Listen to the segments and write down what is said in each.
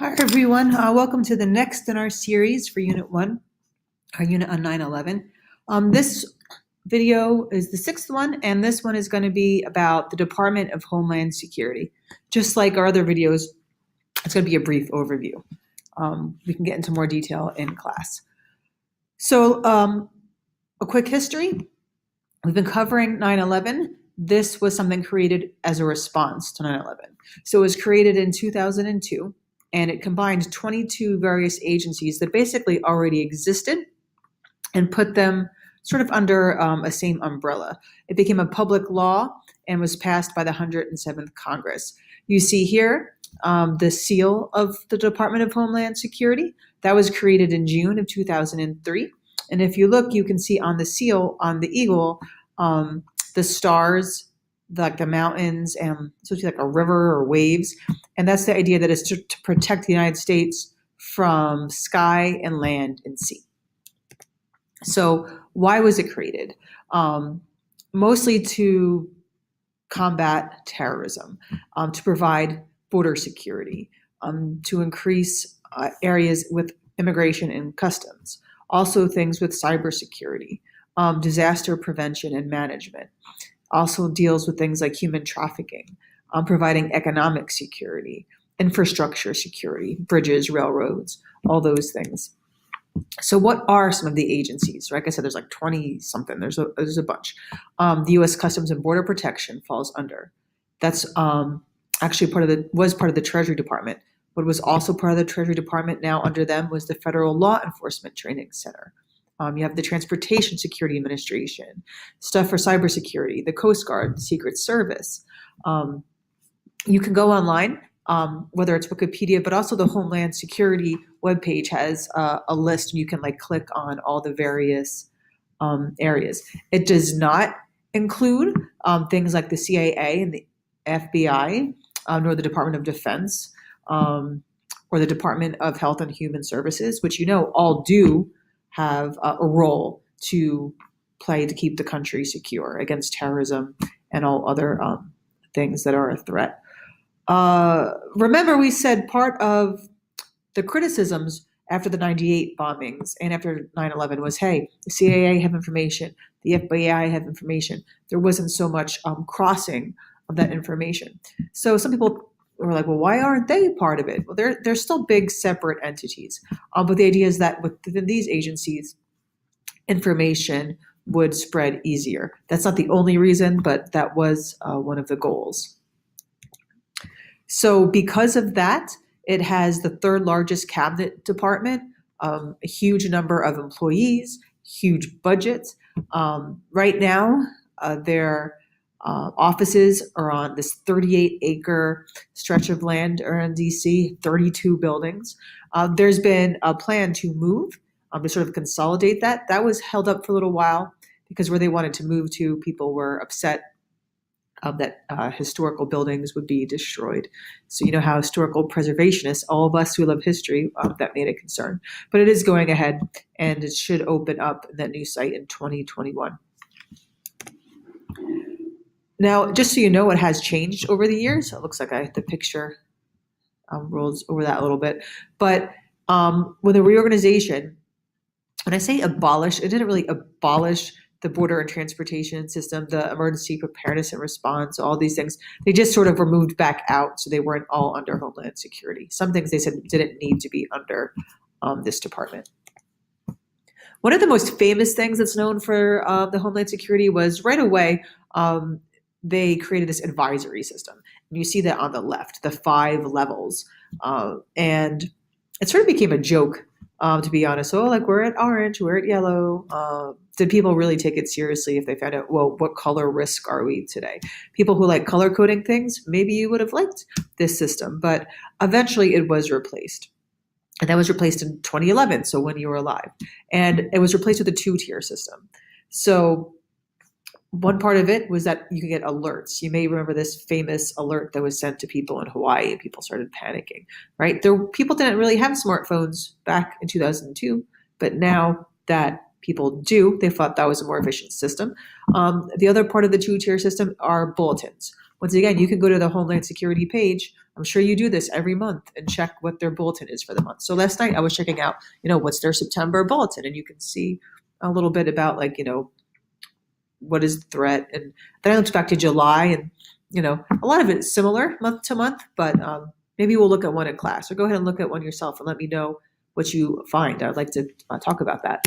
Hi, everyone. Welcome to the next in our series for Unit 1, our unit on 9/11. This video is the sixth one, and this one is going to be about the Department of Homeland Security. Just like our other videos, it's going to be a brief overview. We can get into more detail in class. So a quick history. We've been covering 9/11. This was something created as a response to 9/11. So it was created in 2002. And it combined 22 various agencies that basically already existed and put them sort of under a same umbrella. It became a public law and was passed by the 107th Congress. You see here the seal of the Department of Homeland Security. That was created in June of 2003. And if you look, you can see on the seal, on the eagle, the stars, like the mountains, and so it's like a river or waves. And that's the idea that is to protect the United States from sky and land and sea. So why was it created? Mostly to combat terrorism, to provide border security, to increase areas with immigration and customs, also things with cybersecurity, disaster prevention and management. Also deals with things like human trafficking, providing economic security, infrastructure security, bridges, railroads, all those things. So what are some of the agencies? Like I said, there's like 20 something, there's a bunch. The U.S. Customs and Border Protection falls under. That's actually was part of the Treasury Department. What was also part of the Treasury Department now under them was the Federal Law Enforcement Training Center. You have the Transportation Security Administration, stuff for cybersecurity, the Coast Guard, the Secret Service. You can go online, whether it's Wikipedia, but also the Homeland Security webpage has a list, and you can like click on all the various areas. It does not include things like the CIA and the FBI, nor the Department of Defense, or the Department of Health and Human Services, which all do have a role to play to keep the country secure against terrorism and all other things that are a threat. Remember, we said part of the criticisms after the 98 bombings and after 9/11 was, hey, the CIA have information, the FBI have information. There wasn't so much crossing of that information. So some people were like, well, why aren't they part of it? Well, they're still big separate entities. But the idea is that within these agencies, information would spread easier. That's not the only reason, but that was one of the goals. So because of that, it has the third largest cabinet department, a huge number of employees, huge budgets. Right now, their offices are on this 38-acre stretch of land around DC, 32 buildings. There's been a plan to move, to sort of consolidate that. That was held up for a little while because where they wanted to move to, people were upset that historical buildings would be destroyed. So you know how historical preservationists, all of us who love history, that made a concern. But it is going ahead, and it should open up that new site in 2021. Now, just so you know, what has changed over the years. It looks like the picture rolls over that a little bit. But with a reorganization, when I say abolish, it didn't really abolish the border and transportation system, the emergency preparedness and response, all these things. They just sort of were moved back out, so they weren't all under Homeland Security. Some things they said didn't need to be under this department. One of the most famous things that's known for the Homeland Security was right away, they created this advisory system. And you see that on the left, the 5 levels. And it sort of became a joke, to be honest. So like, we're at orange, we're at yellow. Did people really take it seriously if they found out, well, what color risk are we today? People who like color coding things, maybe you would have liked this system. But eventually it was replaced. And that was replaced in 2011, so when you were alive. And it was replaced with a 2-tier system. So one part of it was that you could get alerts. You may remember this famous alert that was sent to people in Hawaii, and people started panicking, right? People didn't really have smartphones back in 2002, but now that people do, they thought that was a more efficient system. The other part of the 2-tier system are bulletins. Once again, you can go to the Homeland Security page. I'm sure you do this every month and check what their bulletin is for the month. So last night I was checking out, what's their September bulletin, and you can see a little bit about what is the threat. And then I looked back to July, and a lot of it is similar month to month, but maybe we'll look at one in class, or go ahead and look at one yourself and let me know what you find. I'd like to talk about that.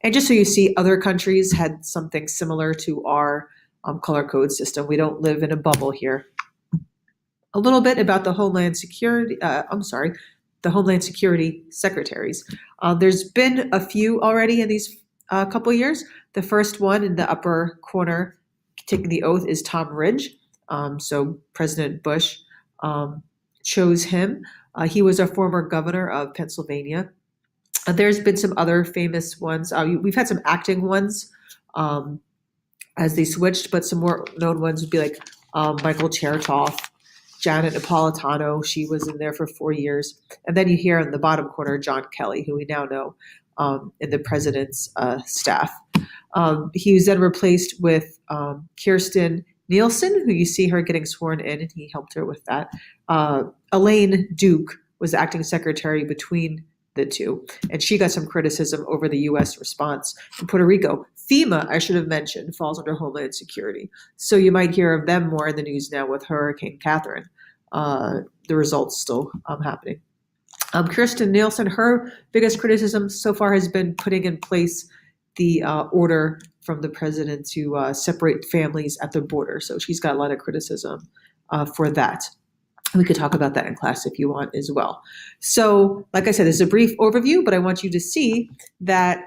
And just so you see, other countries had something similar to our color code system. We don't live in a bubble here. A little bit about the Homeland Security, the Homeland Security secretaries. There's been a few already in these couple years. The first one in the upper corner taking the oath is Tom Ridge. So President Bush chose him. He was a former governor of Pennsylvania. There's been some other famous ones. We've had some acting ones as they switched, but some more known ones would be like Michael Chertoff, Janet Napolitano. She was in there for 4 years. And then you hear in the bottom corner, John Kelly, who we now know in the president's staff. He was then replaced with Kirsten Nielsen, who you see her getting sworn in, and he helped her with that. Elaine Duke was acting secretary between the two, and she got some criticism over the U.S. response in Puerto Rico. FEMA, I should have mentioned, falls under Homeland Security. So you might hear of them more in the news now with Hurricane Catherine. The results still happening. Kirsten Nielsen, her biggest criticism so far has been putting in place the order from the president to separate families at the border. So she's got a lot of criticism for that. We could talk about that in class if you want as well. So, like I said, this is a brief overview, but I want you to see that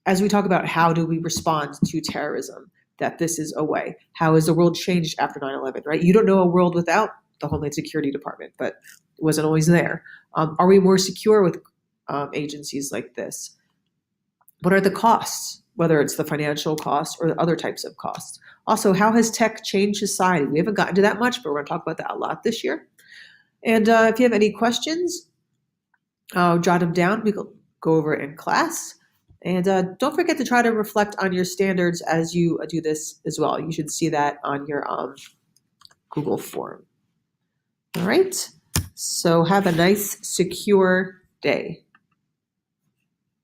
as we talk about how do we respond to terrorism, that this is a way. How has the world changed after 9/11, right? You don't know a world without the Homeland Security Department, but it wasn't always there. Are we more secure with agencies like this? What are the costs, whether it's the financial costs or other types of costs? Also, how has tech changed society? We haven't gotten to that much, but we're going to talk about that a lot this year. And if you have any questions, jot them down. We will go over it in class. And don't forget to try to reflect on your standards as you do this as well. You should see that on your Google form. All right. So have a nice, secure day.